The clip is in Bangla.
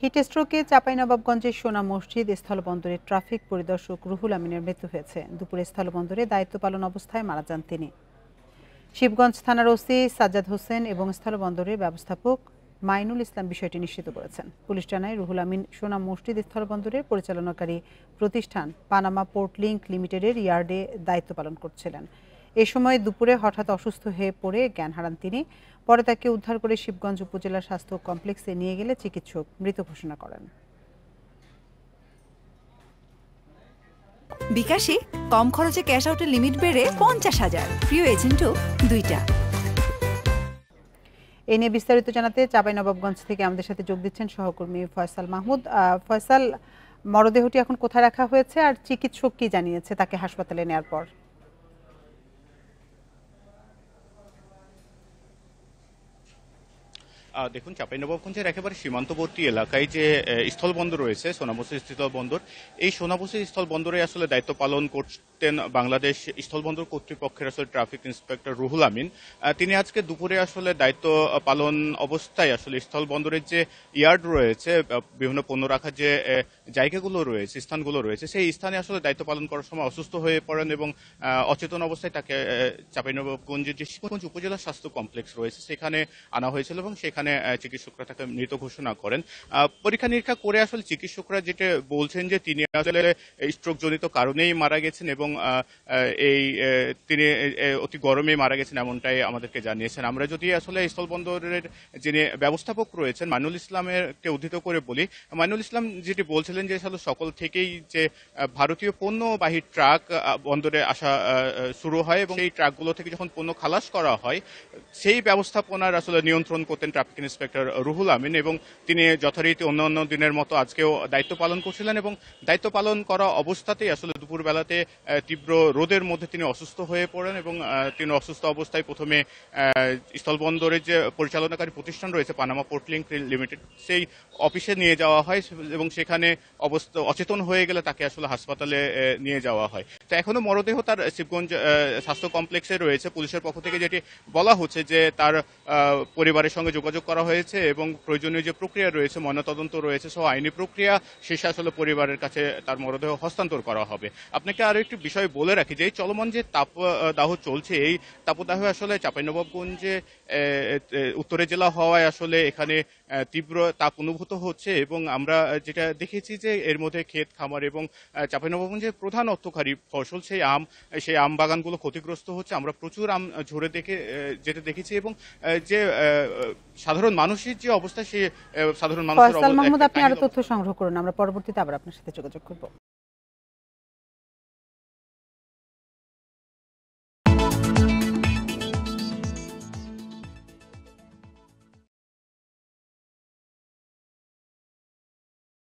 হিটস্ট্রোকে চাঁপাইনবাবগঞ্জের সোনা মসজিদ স্থলবন্দরে ট্রাফিক পরিদর্শক রুহুল আমিনের মৃত্যু হয়েছে। দুপুরে স্থলবন্দরে দায়িত্ব পালন অবস্থায় মারা যান তিনি। শিবগঞ্জ থানার ওসি সাজ্জাদ হোসেন এবং স্থলবন্দরের ব্যবস্থাপক মাইনুল ইসলাম বিষয়টি নিশ্চিত করেছেন। পুলিশ জানায় রুহুল আমিন সোনা মসজিদ স্থলবন্দরের পরিচালনাকারী প্রতিষ্ঠান পানামা পোর্ট লিংক লিমিটেডের ইয়ার্ডে দায়িত্ব পালন করছিলেন। এ সময় দুপুরে হঠাৎ অসুস্থ হয়ে পড়ে জ্ঞান হারান তিনি। পরে তাকে উদ্ধার করে শিবগঞ্জ উপজেলা স্বাস্থ্য কমপ্লেক্সে নিয়ে গেলে চিকিৎসক মৃত ঘোষণা করেন। বিকাশে কম খরচে ক্যাশ আউটের লিমিট বেড়ে 50,000, প্রিয় এজেন্টও 2টা। এ নিয়ে বিস্তারিত জানাতে চাঁপাইনবাবগঞ্জ থেকে আমাদের সাথে যোগ দিচ্ছেন সহকর্মী ফয়সাল মাহমুদ। ফয়সাল, মরদেহটি এখন কোথায় রাখা হয়েছে আর চিকিৎসক কি জানিয়েছে তাকে হাসপাতালে নেওয়ার পর? দেখুন, চাঁপাইনবাবগঞ্জের একেবারে সীমান্তবর্তী এলাকায় যে স্থলবন্দর রয়েছে সোনামসজিদ স্থলবন্দর, এই সোনামসজিদ স্থলবন্দরে আসলে দায়িত্ব পালন করতেন বাংলাদেশ স্থলবন্দর কর্তৃপক্ষের আসলে ট্রাফিক ইন্সপেক্টর রুহুল আমিন। তিনি আজকে দুপুরে আসলে দায়িত্ব পালন অবস্থায় আসলে স্থলবন্দরের যে ইয়ার্ড রয়েছে, বিভিন্ন পণ্য রাখার যে জায়গাগুলো রয়েছে, স্থানগুলো রয়েছে, সেই স্থানে আসলে দায়িত্ব পালন করার সময় অসুস্থ হয়ে পড়েন এবং অচেতন অবস্থায় তাকে চাঁপাইনবাবগঞ্জের যে শিবগঞ্জ উপজেলা স্বাস্থ্য কমপ্লেক্স রয়েছে সেখানে আনা হয়েছিল এবং সেখানে চিকিৎসকরা তাকে মৃত ঘোষণা করেন। পরীক্ষা নিরীক্ষা করে আসলে চিকিৎসকরা যেটা বলছেন যে তিনি আসলে স্ট্রোক জনিত কারণেই মারা গেছেন এবং তিনি অতি গরমে মারা গেছেন এমনটাই আমাদেরকে জানিয়েছেন। আমরা যদি আসলে স্থলবন্দরের যিনি ব্যবস্থাপক রয়েছেন মাইনুল ইসলামকে উদ্ধৃত করে বলি, মাইনুল ইসলাম যেটি বলছিলেন যে আসলে সকল থেকেই যে ভারতীয় পণ্যবাহী ট্রাক বন্দরে আসা শুরু হয় এবং সেই ট্রাকগুলো থেকে যখন পণ্য খালাস করা হয় সেই ব্যবস্থাপনার আসলে নিয়ন্ত্রণ করতেন ট্রাফিক ইন্সপেক্টর রুহুল আমিন এবং তিনি যথারীতি অন্যান্য দিনের মতো আজকেও দায়িত্ব পালন করছিলেন এবং দায়িত্ব পালন করা অবস্থাতেই আসলে দুপুরবেলাতে তীব্র রোদের মধ্যে তিনি অসুস্থ হয়ে পড়েন এবং তিনি অসুস্থ অবস্থায় প্রথমে স্থলবন্দরের যে পরিচালনাকারী প্রতিষ্ঠান রয়েছে পানামা পোর্ট লিংক লিমিটেড সেই অফিসে নিয়ে যাওয়া হয় এবং সেখানে অচেতন হয়ে গেলে তাকে আসলে হাসপাতালে নিয়ে যাওয়া হয়। তো এখনো মরদেহ তার শিবগঞ্জ স্বাস্থ্য কমপ্লেক্সে রয়েছে। পুলিশের পক্ষ থেকে যেটি বলা হচ্ছে যে তার পরিবারের সঙ্গে যোগাযোগ করা হয়েছে এবং প্রয়োজনীয় যে প্রক্রিয়া রয়েছে, ময়নাতদন্ত রয়েছে সহ আইনি প্রক্রিয়া শেষে আসলে পরিবারের কাছে তার মরদেহ হস্তান্তর করা হবে। আপনাকে আরো একটি বিষয় বলে রাখি যে চলমান যে তাপদাহ চলছে, এই তাপদাহ আসলে চাঁপাইনবাবগঞ্জে উত্তরের জেলা হওয়ায় আসলে এখানে তীব্র তাপ অনুভূত হচ্ছে এবং আমরা যেটা দেখেছি যে এর মধ্যে ক্ষেত খামার এবং চাঁপাইনবাবগঞ্জের প্রধান অর্থকারী ফসল সেই আম বাগানগুলো ক্ষতিগ্রস্ত হচ্ছে। আমরা প্রচুর আম ঝরে যেতে দেখেছি এবং যে সাধারণ মানুষের যে অবস্থা, সে সাধারণ মানুষের ফয়সাল মাহমুদ, আপনি আরো তথ্য সংগ্রহ করুন, আমরা পরবর্তীতে আবার আপনার সাথে যোগাযোগ করব।